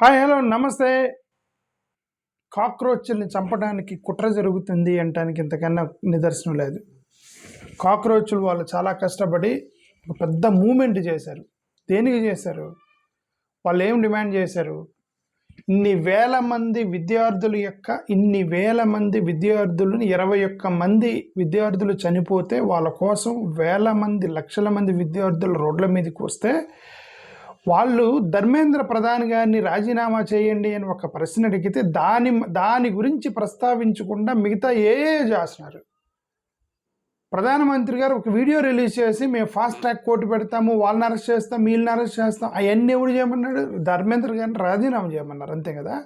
Hi hello నమస్తే. కాక్రోచ్ల్ని చంపడానికి కుట్ర జరుగుతుంది అంటానికి ఇంతకన్నా నిదర్శనం లేదు. కాక్రోచ్లు వాళ్ళు చాలా కష్టపడి ఒక పెద్ద మూమెంట్ చేశారు. దేనికి చేశారు? వాళ్ళు ఏం డిమాండ్ చేశారు? ఇన్ని వేల మంది విద్యార్థులను 21 మంది విద్యార్థులు చనిపోతే వాళ్ళ కోసం వేల మంది లక్షల మంది విద్యార్థులు రోడ్ల మీదకి వస్తే వాళ్ళు ధర్మేంద్ర ప్రధాన్ గారిని రాజీనామా చేయండి అని ఒక ప్రశ్న అడిగితే దాని గురించి ప్రస్తావించకుండా మిగతా చేస్తున్నారు. ప్రధానమంత్రి గారు ఒక వీడియో రిలీజ్ చేసి మేము ఫాస్ట్ ట్రాక్ కోర్టు పెడతాము, వాళ్ళని అరెస్ట్ చేస్తాం, వీళ్ళని అరెస్ట్ చేస్తాం, అవన్నీ ఎవరు చేయమన్నాడు? ధర్మేంద్ర గారిని రాజీనామా చేయమన్నారు, అంతే కదా.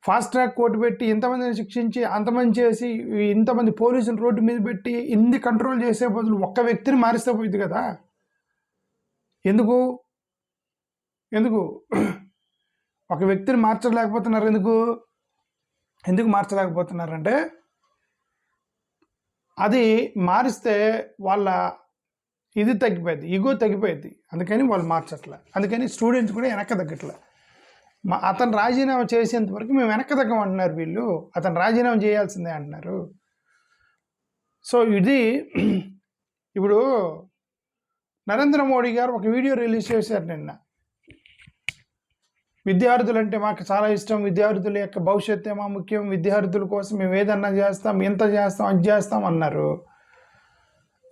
ఫాస్ట్ ట్రాక్ కోర్టు పెట్టి ఇంతమందిని శిక్షించి అంతమంది చేసి ఇంతమంది పోలీసులు రోడ్డు మీద పెట్టి ఇన్ని కంట్రోల్ చేసే బదులు ఒక్క వ్యక్తిని మారిస్తే పోయింది కదా. ఎందుకు ఒక వ్యక్తిని మార్చలేకపోతున్నారు? ఎందుకు మార్చలేకపోతున్నారంటే అది మారిస్తే వాళ్ళ ఇది తగ్గిపోయింది, ఈగో తగ్గిపోయింది. అందుకని వాళ్ళు మార్చట్లే. అందుకని స్టూడెంట్స్ కూడా వెనక్కి తగ్గట్లే. అతను రాజీనామా చేసేంత వరకు మేము వెనక్కి తగ్గమంటున్నారు వీళ్ళు. అతను రాజీనామా చేయాల్సిందే అంటున్నారు. సో ఇది ఇప్పుడు నరేంద్ర మోడీ గారు ఒక వీడియో రిలీజ్ చేశారు నిన్న. విద్యార్థులు అంటే మాకు చాలా ఇష్టం, విద్యార్థుల యొక్క భవిష్యత్తు మా ముఖ్యం, విద్యార్థుల కోసం మేము ఏదన్నా చేస్తాం, ఎంత చేస్తాం, అది చేస్తాం అన్నారు.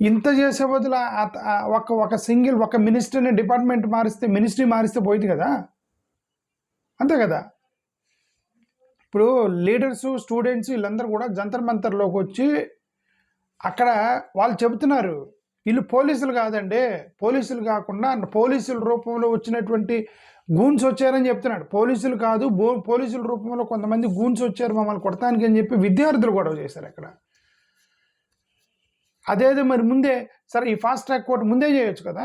ఇంత చేసే బదులు ఒక మినిస్టర్ని డిపార్ట్మెంట్ మినిస్ట్రీ మారిస్తే పోయింది కదా, అంతే కదా. ఇప్పుడు లీడర్సు స్టూడెంట్స్ వీళ్ళందరూ కూడా జంతర్ మంతర్లోకి వచ్చి అక్కడ వాళ్ళు చెబుతున్నారు వీళ్ళు పోలీసులు కాదండి, పోలీసులు కాకుండా పోలీసుల రూపంలో వచ్చినటువంటి గూన్స్ వచ్చారని చెప్తున్నాడు. పోలీసులు కాదు, పోలీసుల రూపంలో కొంతమంది గూన్స్ వచ్చారు మమ్మల్ని కొడతానికి అని చెప్పి విద్యార్థులు గొడవ చేశారు అక్కడ. అదేదో మరి ముందే సరే ఈ ఫాస్ట్ ట్రాక్ కోర్టు ముందే చేయొచ్చు కదా,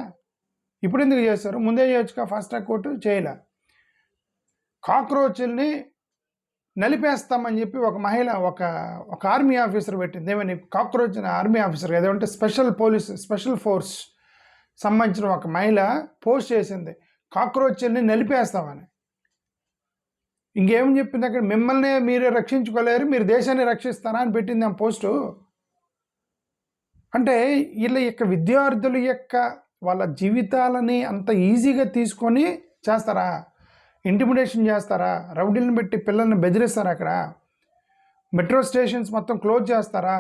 ఇప్పుడు ఎందుకు చేస్తారు? ముందే చేయొచ్చు కదా, ఫాస్ట్ ట్రాక్ కోర్టు చేయలే. కాక్రోచ్ల్ని నలిపేస్తామని చెప్పి ఒక మహిళ ఒక ఆర్మీ ఆఫీసర్ పెట్టింది. ఏమని? కాక్రోచ్ ఆర్మీ ఆఫీసర్ ఏదంటే స్పెషల్ ఫోర్స్ సంబంధించిన ఒక మహిళ పోస్ట్ చేసింది, కాక్రోచ్ల్ని నలిపేస్తామని. ఇంకేమని చెప్పింది అక్కడ? మిమ్మల్ని మీరే రక్షించుకోలేరు, మీరు దేశాన్ని రక్షిస్తారా అని పెట్టింది ఆ పోస్టు. అంటే వీళ్ళ యొక్క విద్యార్థుల యొక్క వాళ్ళ జీవితాలని అంత ఈజీగా తీసుకొని చేస్తారా? ఇంటిమిడేషన్ చేస్తారా? రౌడీలను పెట్టి పిల్లల్ని బెదిరిస్తారా? అక్కడ మెట్రో స్టేషన్స్ మొత్తం క్లోజ్ చేస్తారా?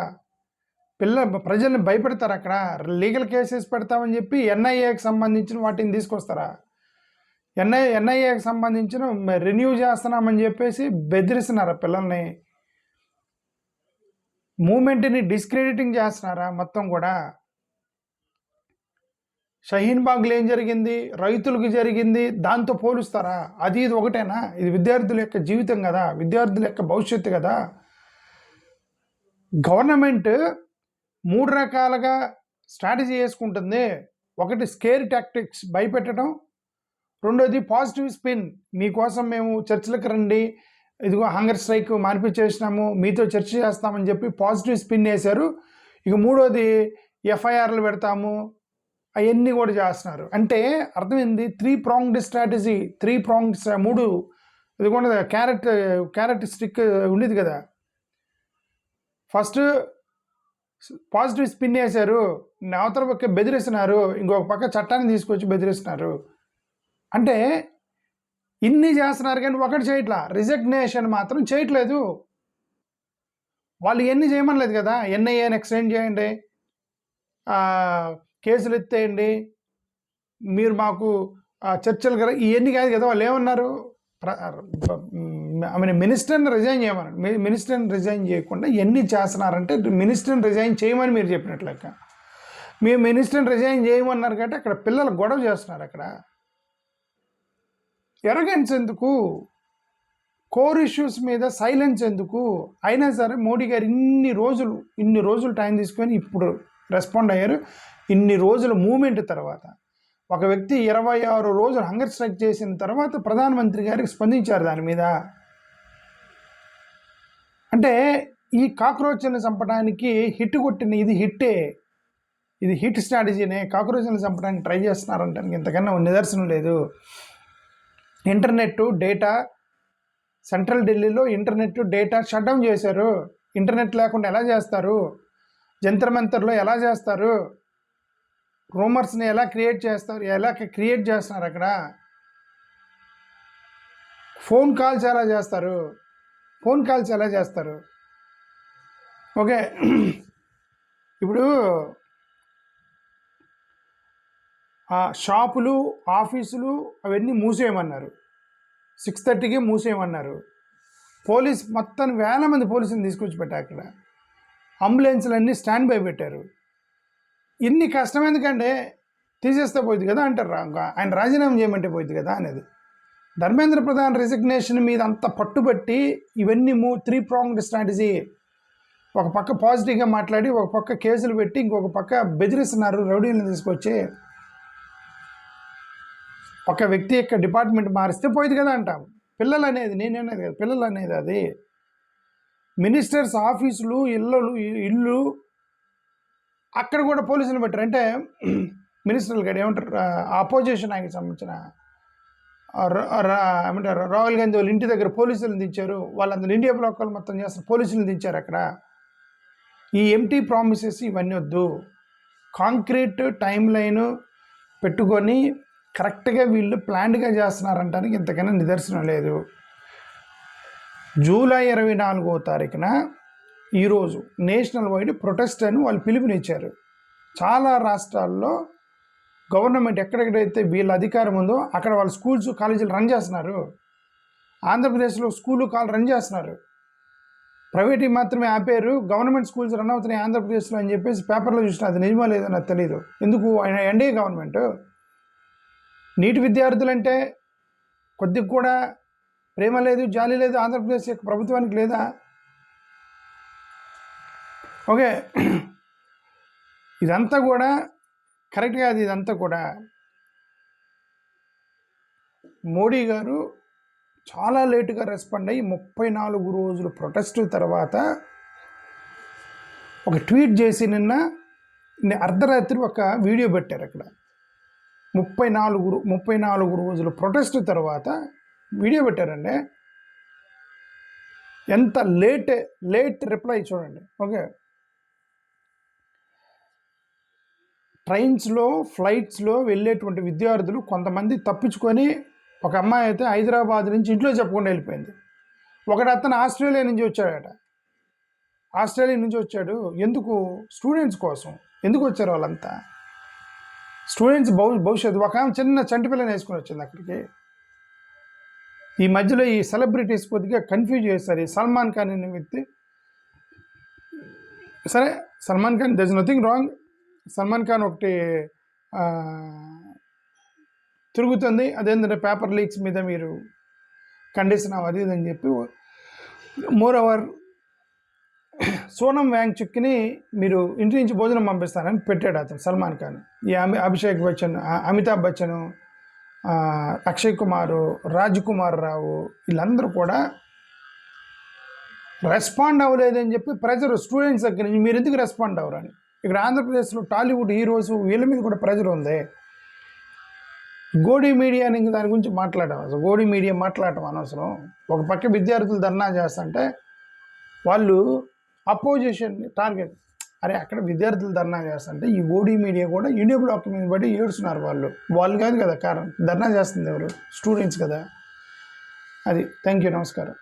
ప్రజల్ని భయపెడతారా? అక్కడ లీగల్ కేసెస్ పెడతామని చెప్పి ఎన్ఐఏకి సంబంధించిన వాటిని తీసుకొస్తారా? ఎన్ఐఏకి సంబంధించిన రెన్యూ చేస్తున్నామని చెప్పేసి బెదిరిస్తున్నారా? పిల్లల్ని మూమెంట్ని డిస్క్రెడిటింగ్ చేస్తున్నారా? మొత్తం కూడా షహీన్బాగ్లో ఏం జరిగింది, రైతులకు జరిగింది, దాంతో పోలుస్తారా? ఇది ఒకటేనా? ఇది విద్యార్థుల యొక్క జీవితం కదా, విద్యార్థుల యొక్క భవిష్యత్తు కదా. గవర్నమెంట్ 3 రకాలుగా స్ట్రాటజీ వేసుకుంటుంది. ఒకటి స్కేర్ టాక్టిక్స్, భయపెట్టడం. రెండోది పాజిటివ్ స్పిన్, మీకోసం మేము చర్చలకు రండి, ఇదిగో హంగర్ స్ట్రైక్ మార్పిచ్చేసినాము, మీతో చర్చ చేస్తామని చెప్పి పాజిటివ్ స్పిన్ వేశారు. ఇక మూడోది ఎఫ్ఐఆర్లు పెడతాము, అవన్నీ కూడా చేస్తున్నారు. అంటే అర్థమైంది, 3 ప్రాంగ్డ్ స్ట్రాటజీ. 3 ఇది కూడా క్యారెట్ స్టిక్ ఉండేది కదా. ఫస్ట్ పాజిటివ్ స్పిన్ వేశారు, అవతల పక్క బెదిరిస్తున్నారు, ఇంకొక పక్క చట్టాన్ని తీసుకొచ్చి బెదిరిస్తున్నారు. అంటే ఇన్ని చేస్తున్నారు కానీ ఒకటి చేయట్లా, రిజగ్నేషన్ మాత్రం చేయట్లేదు. వాళ్ళు ఎన్ని చేయమనలేదు కదా. ఎన్ఐఏని ఎక్స్టెండ్ చేయండి, కేసులు ఎత్తేయండి, మీరు మాకు చర్చలు కదా, ఇవన్నీ కాదు కదా. వాళ్ళు ఏమన్నారు? మినిస్టర్ని రిజైన్ చేయమన్నారు. మినిస్టర్ని రిజైన్ చేయకుండా ఎన్ని చేస్తున్నారంటే మినిస్టర్ని రిజైన్ చేయమని మీరు చెప్పినట్లెక్క. మీరు మినిస్టర్ని రిజైన్ చేయమన్నారు కాబట్టి అక్కడ పిల్లలు గొడవ చేస్తున్నారు. అక్కడ ఎరగెన్స్ ఎందుకు? కోర్ ఇష్యూస్ మీద సైలెన్స్ ఎందుకు? అయినా సరే మోడీ గారు ఇన్ని రోజులు టైం తీసుకొని ఇప్పుడు రెస్పాండ్ అయ్యారు. ఇన్ని రోజుల మూమెంట్ తర్వాత ఒక వ్యక్తి 26 రోజులు హంగర్ స్ట్రైక్ చేసిన తర్వాత ప్రధానమంత్రి గారికి స్పందించారు దాని మీద. అంటే ఈ కాక్రోచ్లను చంపడానికి హిట్ కొట్టిన ఇది హిట్ స్ట్రాటజీనే. కాక్రోచ్లను చంపడానికి ట్రై చేస్తున్నారంటానికి ఇంతకన్నా నిదర్శనం లేదు. ఇంటర్నెట్ డేటా సెంట్రల్ ఢిల్లీలో ఇంటర్నెట్ డేటా షట్ డౌన్ చేశారు. ఇంటర్నెట్ లేకుండా ఎలా చేస్తారు? జంతర్ మంతర్లో ఎలా చేస్తారు? రూమర్స్ని ఎలా క్రియేట్ చేస్తున్నారు అక్కడ? ఫోన్ కాల్స్ ఎలా చేస్తారు? ఓకే, ఇప్పుడు షాపులు, ఆఫీసులు అవన్నీ మూసేయమన్నారు. 6:30కి మూసేయమన్నారు. మొత్తం వేల మంది పోలీసులు తీసుకొచ్చి పెట్టారు అక్కడ. అంబులెన్స్లన్నీ స్టాండ్ బై పెట్టారు. ఇన్ని కష్టం ఎందుకంటే తీసేస్తే పోయింది కదా అంటారు. ఆయన రాజీనామా చేయమంటే పోయింది కదా అనేది. ధర్మేంద్ర ప్రధాన్ రిజిగ్నేషన్ మీద అంత పట్టుబట్టి ఇవన్నీ 3 ప్రాంగ్డ్ స్ట్రాటజీ. ఒక పక్క పాజిటివ్గా మాట్లాడి, ఒక పక్క కేసులు పెట్టి, ఇంకొక పక్క బెదిరిస్తున్నారు రౌడీలను తీసుకొచ్చి. ఒక వ్యక్తి యొక్క డిపార్ట్మెంట్ మారిస్తే పోయింది కదా అంటాం. పిల్లలు అనేది నేనేనేది కదా, పిల్లలు అనేది అది. మినిస్టర్స్ ఆఫీసులు, ఇల్లు అక్కడ కూడా పోలీసులు పెట్టారు. అంటే మినిస్టర్లు కూడా ఏమంటారు, అపోజిషన్ ఆయనకి సంబంధించిన ఏమంటారు రాహుల్ గాంధీ వాళ్ళ ఇంటి దగ్గర పోలీసులను దించారు. వాళ్ళందరూ ఇండియా బ్లాక్ వాళ్ళు మొత్తం చేస్తారు, పోలీసులను దించారు అక్కడ. ఈ ఎంటీ ప్రామిసెస్ ఇవన్నీ వద్దు. కాంక్రీట్ టైం లైన్ పెట్టుకొని కరెక్ట్గా వీళ్ళు ప్లాన్డ్గా చేస్తున్నారంటానికి ఇంతకైనా నిదర్శనం లేదు. జూలై 24వ తారీఖున ఈరోజు నేషనల్ వైడ్ ప్రొటెస్ట్ అని వాళ్ళు పిలుపునిచ్చారు. చాలా రాష్ట్రాల్లో గవర్నమెంట్ ఎక్కడెక్కడైతే వీళ్ళ అధికారం ఉందో అక్కడ వాళ్ళు స్కూల్స్, కాలేజీలు రన్ చేస్తున్నారు. ఆంధ్రప్రదేశ్లో స్కూలు, కాలేజ్ రన్ చేస్తున్నారు. ప్రైవేట్వి మాత్రమే ఆపారు, గవర్నమెంట్ స్కూల్స్ రన్ అవుతున్నాయి ఆంధ్రప్రదేశ్లో అని చెప్పేసి పేపర్లో చూసిన. అది నిజమో లేదో నాకు తెలియదు. ఎందుకు ఆయన ఎన్డీఏ గవర్నమెంట్. నీటి విద్యార్థులంటే కొద్దిగా కూడా ప్రేమ లేదు, జాలి లేదు ఆంధ్రప్రదేశ్ యొక్క ప్రభుత్వానికి లేదా? ఓకే, ఇదంతా కూడా కరెక్ట్ కాదు. ఇదంతా కూడా మోడీ గారు చాలా లేటుగా రెస్పాండ్ అయ్యి 34 రోజులు ప్రొటెస్ట్ తర్వాత ఒక ట్వీట్ చేసి నిన్న అర్ధరాత్రి ఒక వీడియో పెట్టారు. అక్కడ 34 రోజులు ప్రొటెస్ట్ తర్వాత వీడియో పెట్టారండి. ఎంత లేట్ రిప్లై చూడండి. ఓకే, ట్రైన్స్లో, ఫ్లైట్స్లో వెళ్ళేటువంటి విద్యార్థులు కొంతమంది తప్పించుకొని, ఒక అమ్మాయి అయితే హైదరాబాద్ నుంచి ఇంట్లో చెప్పకుండా వెళ్ళిపోయింది. అతను ఆస్ట్రేలియా నుంచి వచ్చాడు. ఎందుకు? స్టూడెంట్స్ కోసం. ఎందుకు వచ్చారు వాళ్ళంతా? స్టూడెంట్స్ భవిష్యత్తు. ఒక ఆమె చిన్న చంటి పిల్లని వేసుకొని వచ్చింది అక్కడికి. ఈ మధ్యలో ఈ సెలబ్రిటీస్ కొద్దిగా కన్ఫ్యూజ్ చేస్తారు. ఈ సల్మాన్ ఖాన్ అనే వ్యక్తి, సరే Salman Khan, there is nothing wrong. Salman Khan ఒకటి తిరుగుతుంది, అదేంటంటే పేపర్ లీక్స్ మీద మీరు ఖండిస్తున్నాం అది ఇదని చెప్పి. మోర్ ఓవర్ సోనం వాంగ్చుక్ని మీరు ఇంటి నుంచి భోజనం పంపిస్తానని పెట్టాడు అతను సల్మాన్ ఖాన్. ఈ అభిషేక్ బచ్చన్, అమితాబ్ బచ్చన్, అక్షయ్ కుమారు, రాజ్ కుమార్ రావు వీళ్ళందరూ కూడా రెస్పాండ్ అవ్వలేదని చెప్పి ప్రెజర్ స్టూడెంట్స్ దగ్గర నుంచి, మీరు ఎందుకు రెస్పాండ్ అవ్వరని. ఇక్కడ ఆంధ్రప్రదేశ్లో టాలీవుడ్ హీరోస్ వీళ్ళ మీద కూడా ప్రెజర్ ఉంది. గోడీ మీడియా అని దాని గురించి మాట్లాడడం, గోడీ మీడియా మాట్లాడటం అనవసరం. ఒక పక్క విద్యార్థులు ధర్నా చేస్తుంటే వాళ్ళు అపోజిషన్ని టార్గెట్. అరే అక్కడ విద్యార్థులు ధర్నా చేస్తుంటే ఈ గోడీ మీడియా కూడా ఇండియా బ్లాక్ మీద బట్టి ఏడుస్తున్నారు. వాళ్ళు కాదు కదా కారణం. ధర్నా చేస్తుంది ఎవరు? స్టూడెంట్స్ కదా. అది. థ్యాంక్ యూ, నమస్కారం.